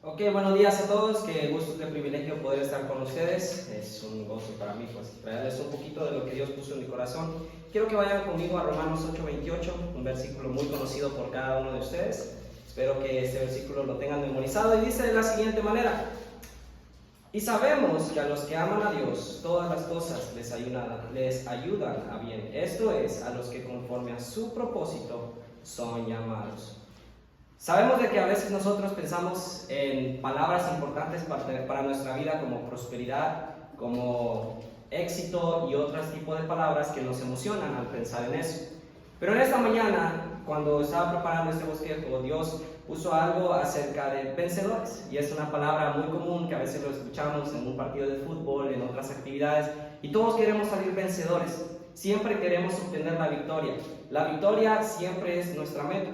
Ok, buenos días a todos, qué gusto, qué privilegio poder estar con ustedes. Es un gozo para mí pues traerles un poquito de lo que Dios puso en mi corazón. Quiero que vayan conmigo a Romanos 8:28, un versículo muy conocido por cada uno de ustedes. Espero que este versículo lo tengan memorizado y dice de la siguiente manera: y sabemos que a los que aman a Dios, todas las cosas les ayudan a bien. Esto es, a los que conforme a su propósito son llamados. Sabemos de que a veces nosotros pensamos en palabras importantes para nuestra vida como prosperidad, como éxito y otros tipos de palabras que nos emocionan al pensar en eso. Pero en esta mañana, cuando estaba preparando este bosquejo, Dios puso algo acerca de vencedores. Y es una palabra muy común que a veces lo escuchamos en un partido de fútbol, en otras actividades, y todos queremos salir vencedores. Siempre queremos obtener la victoria. La victoria siempre es nuestra meta.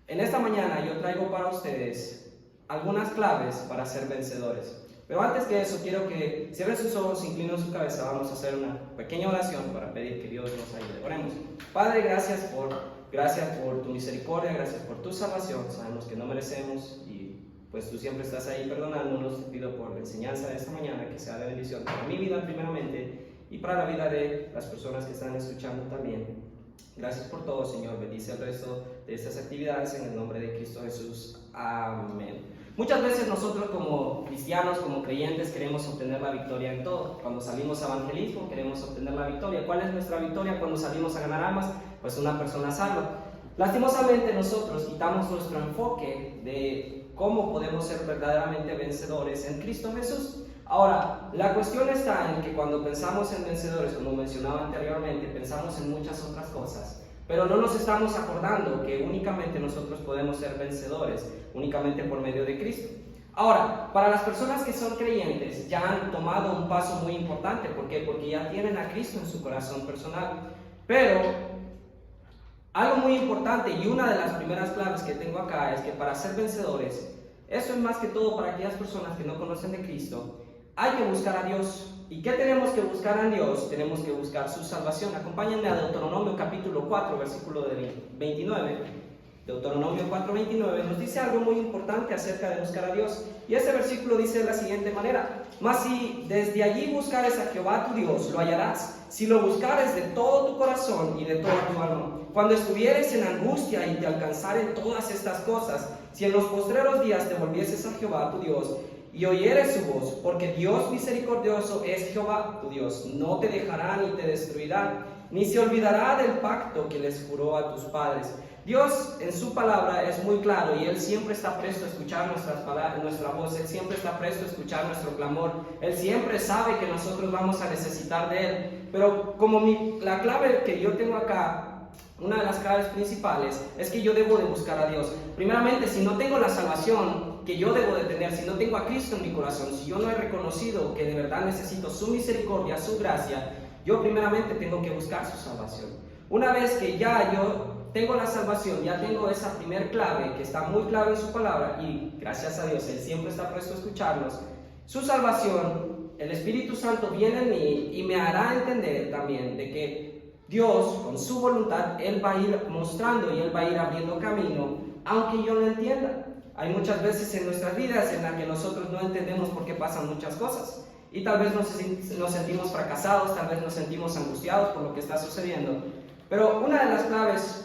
En esta mañana yo traigo para ustedes algunas claves para ser vencedores. Pero antes que eso, quiero que cierren sus ojos, inclinen su cabeza. Vamos a hacer una pequeña oración para pedir que Dios nos ayude. Oremos. Padre, gracias por tu misericordia, gracias por tu salvación. Sabemos que no merecemos y pues tú siempre estás ahí perdonándonos. Te pido por la enseñanza de esta mañana que sea de bendición para mi vida primeramente y para la vida de las personas que están escuchando también. Gracias por todo, Señor. Bendice el resto de estas actividades en el nombre de Cristo Jesús. Amén. Muchas veces nosotros como cristianos, como creyentes, queremos obtener la victoria en todo. Cuando salimos a evangelismo queremos obtener la victoria. ¿Cuál es nuestra victoria cuando salimos a ganar almas? Pues una persona salva. Lastimosamente nosotros quitamos nuestro enfoque de cómo podemos ser verdaderamente vencedores en Cristo Jesús. Ahora, la cuestión está en que cuando pensamos en vencedores, como mencionaba anteriormente, pensamos en muchas otras cosas, pero no nos estamos acordando que únicamente nosotros podemos ser vencedores, únicamente por medio de Cristo. Ahora, para las personas que son creyentes, ya han tomado un paso muy importante. ¿Por qué? Porque ya tienen a Cristo en su corazón personal. Pero algo muy importante y una de las primeras claves que tengo acá es que para ser vencedores, eso es más que todo para aquellas personas que no conocen de Cristo, hay que buscar a Dios. ¿Y qué tenemos que buscar a Dios? Tenemos que buscar su salvación. Acompáñenme a Deuteronomio capítulo 4, versículo 29. Deuteronomio 4:29 nos dice algo muy importante acerca de buscar a Dios. Y este versículo dice de la siguiente manera: mas si desde allí buscares a Jehová tu Dios, lo hallarás, si lo buscares de todo tu corazón y de toda tu alma. Cuando estuvieres en angustia y te alcanzaren todas estas cosas, si en los postreros días te volvieses a Jehová tu Dios, y oyeres su voz, porque Dios misericordioso es Jehová tu Dios, no te dejará ni te destruirá, ni se olvidará del pacto que les juró a tus padres. Dios en su palabra es muy claro y Él siempre está presto a escuchar nuestra voz. Él siempre está presto a escuchar nuestro clamor. Él siempre sabe que nosotros vamos a necesitar de Él. Pero como la clave que yo tengo acá, una de las claves principales es que yo debo de buscar a Dios. Primeramente, si no tengo la salvación que yo debo de tener, si no tengo a Cristo en mi corazón, si yo no he reconocido que de verdad necesito su misericordia, su gracia, yo primeramente tengo que buscar su salvación. Una vez que ya yo tengo la salvación, ya tengo esa primer clave que está muy clara en su palabra y gracias a Dios Él siempre está presto a escucharnos, su salvación, el Espíritu Santo viene en mí y me hará entender también de que Dios, con su voluntad, Él va a ir mostrando y Él va a ir abriendo camino, aunque yo no entienda. Hay muchas veces en nuestras vidas en las que nosotros no entendemos por qué pasan muchas cosas. Y tal vez nos sentimos fracasados, tal vez nos sentimos angustiados por lo que está sucediendo. Pero una de las claves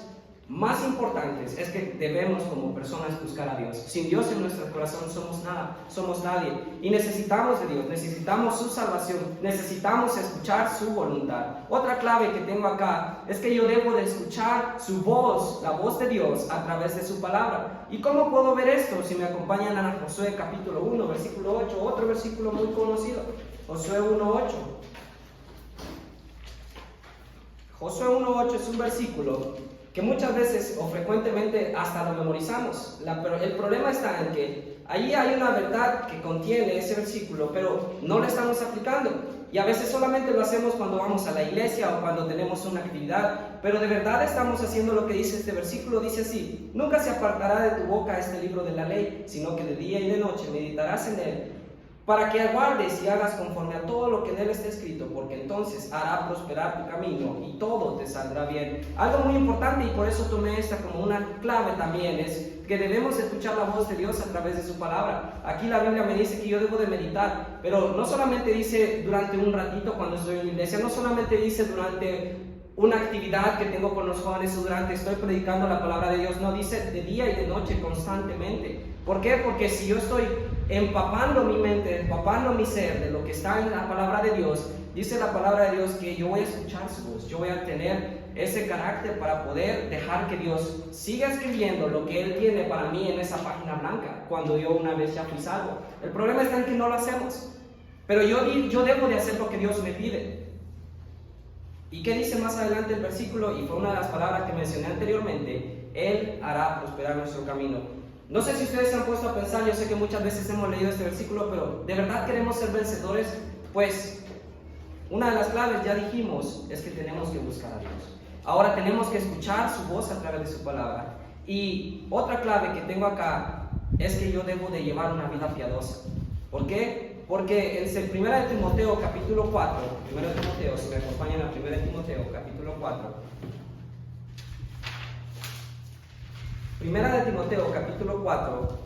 más importantes es que debemos como personas buscar a Dios. Sin Dios en nuestro corazón somos nada, somos nadie. Y necesitamos de Dios, necesitamos su salvación, necesitamos escuchar su voluntad. Otra clave que tengo acá es que yo debo de escuchar su voz, la voz de Dios a través de su palabra. ¿Y cómo puedo ver esto? Si me acompañan a Josué capítulo 1, versículo 8, otro versículo muy conocido. Josué 1:8. Josué 1:8 es un versículo que muchas veces o frecuentemente hasta lo memorizamos, pero el problema está en que ahí hay una verdad que contiene ese versículo, pero no lo estamos aplicando. Y a veces solamente lo hacemos cuando vamos a la iglesia o cuando tenemos una actividad, pero de verdad estamos haciendo lo que dice este versículo. Dice así: nunca se apartará de tu boca este libro de la ley, sino que de día y de noche meditarás en él, para que aguardes y hagas conforme a todo lo que en él está escrito, porque entonces hará prosperar tu camino y todo te saldrá bien. Algo muy importante, y por eso tomé esta como una clave también, es que debemos escuchar la voz de Dios a través de su palabra. Aquí la Biblia me dice que yo debo de meditar, pero no solamente dice durante un ratito cuando estoy en la iglesia, no solamente dice durante una actividad que tengo con los jóvenes o durante estoy predicando la palabra de Dios, no, dice de día y de noche constantemente. ¿Por qué? Porque si yo estoy empapando mi mente, empapando mi ser de lo que está en la palabra de Dios, dice la palabra de Dios que yo voy a escuchar su voz, yo voy a tener ese carácter para poder dejar que Dios siga escribiendo lo que Él tiene para mí en esa página blanca, cuando yo una vez ya fui salvo. El problema está en que no lo hacemos, pero yo debo de hacer lo que Dios me pide. ¿Y qué dice más adelante el versículo? Y fue una de las palabras que mencioné anteriormente: Él hará prosperar nuestro camino. No sé si ustedes se han puesto a pensar, yo sé que muchas veces hemos leído este versículo, pero ¿de verdad queremos ser vencedores? Pues una de las claves, ya dijimos, es que tenemos que buscar a Dios. Ahora tenemos que escuchar su voz a través de su palabra. Y otra clave que tengo acá es que yo debo de llevar una vida piadosa. ¿Por qué? Porque en 1 de Timoteo capítulo 4, 1 de Timoteo, si me acompañan a 1 de Timoteo capítulo 4. 1 de Timoteo capítulo 4.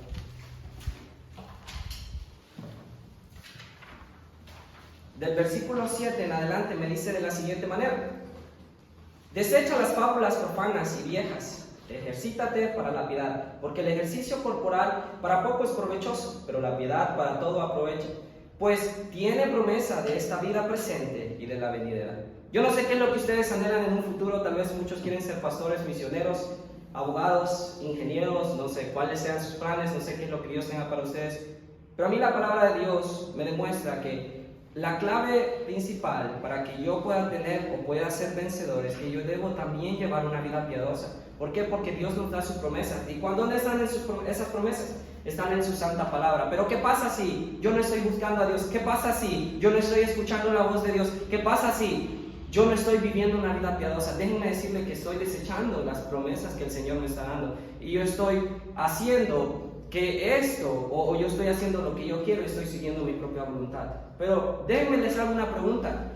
Del versículo 7 en adelante me dice de la siguiente manera: desecha las fábulas profanas y viejas, ejercítate para la piedad, porque el ejercicio corporal para poco es provechoso, pero la piedad para todo aprovecha, pues tiene promesa de esta vida presente y de la venidera. Yo no sé qué es lo que ustedes anhelan en un futuro, tal vez muchos quieren ser pastores, misioneros, abogados, ingenieros, no sé cuáles sean sus planes, no sé qué es lo que Dios tenga para ustedes, pero a mí la palabra de Dios me demuestra que la clave principal para que yo pueda tener o pueda ser vencedor es que yo debo también llevar una vida piadosa. ¿Por qué? Porque Dios nos da sus promesas. ¿Y cuándo están esas promesas? Están en su santa palabra. Pero ¿qué pasa si yo no estoy buscando a Dios? ¿Qué pasa si yo no estoy escuchando la voz de Dios? ¿Qué pasa si yo no estoy viviendo una vida piadosa? Déjenme decirle que estoy desechando las promesas que el Señor me está dando. Y yo estoy haciendo que esto, o yo estoy haciendo lo que yo quiero, estoy siguiendo mi propia voluntad. Pero déjenme les hago una pregunta.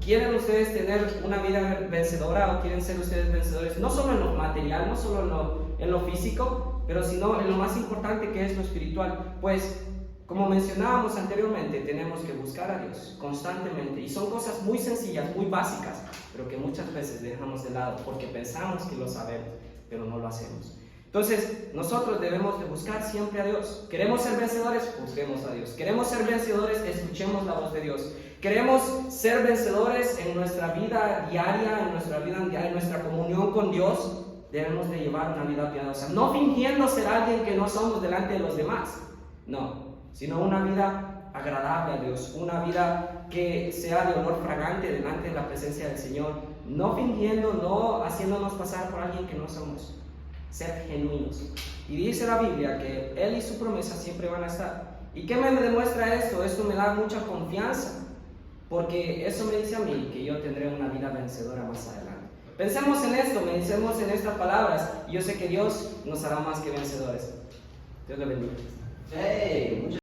¿Quieren ustedes tener una vida vencedora o quieren ser ustedes vencedores? No solo en lo material, no solo en lo físico, pero sino en lo más importante, que es lo espiritual. Pues, como mencionábamos anteriormente, tenemos que buscar a Dios constantemente. Y son cosas muy sencillas, muy básicas, pero que muchas veces dejamos de lado porque pensamos que lo sabemos, pero no lo hacemos. Entonces, nosotros debemos de buscar siempre a Dios. ¿Queremos ser vencedores? Busquemos a Dios. ¿Queremos ser vencedores? Escuchemos la voz de Dios. ¿Queremos ser vencedores en nuestra vida diaria, en nuestra comunión con Dios? Debemos de llevar una vida piadosa. No fingiendo ser alguien que no somos delante de los demás. No, sino una vida agradable a Dios. Una vida que sea de olor fragante delante de la presencia del Señor. No fingiendo, no haciéndonos pasar por alguien que no somos. Ser genuinos. Y dice la Biblia que Él y su promesa siempre van a estar. ¿Y qué me demuestra esto? Esto me da mucha confianza, porque eso me dice a mí que yo tendré una vida vencedora más adelante. Pensemos en esto, pensemos en estas palabras, y yo sé que Dios nos hará más que vencedores. Dios le bendiga.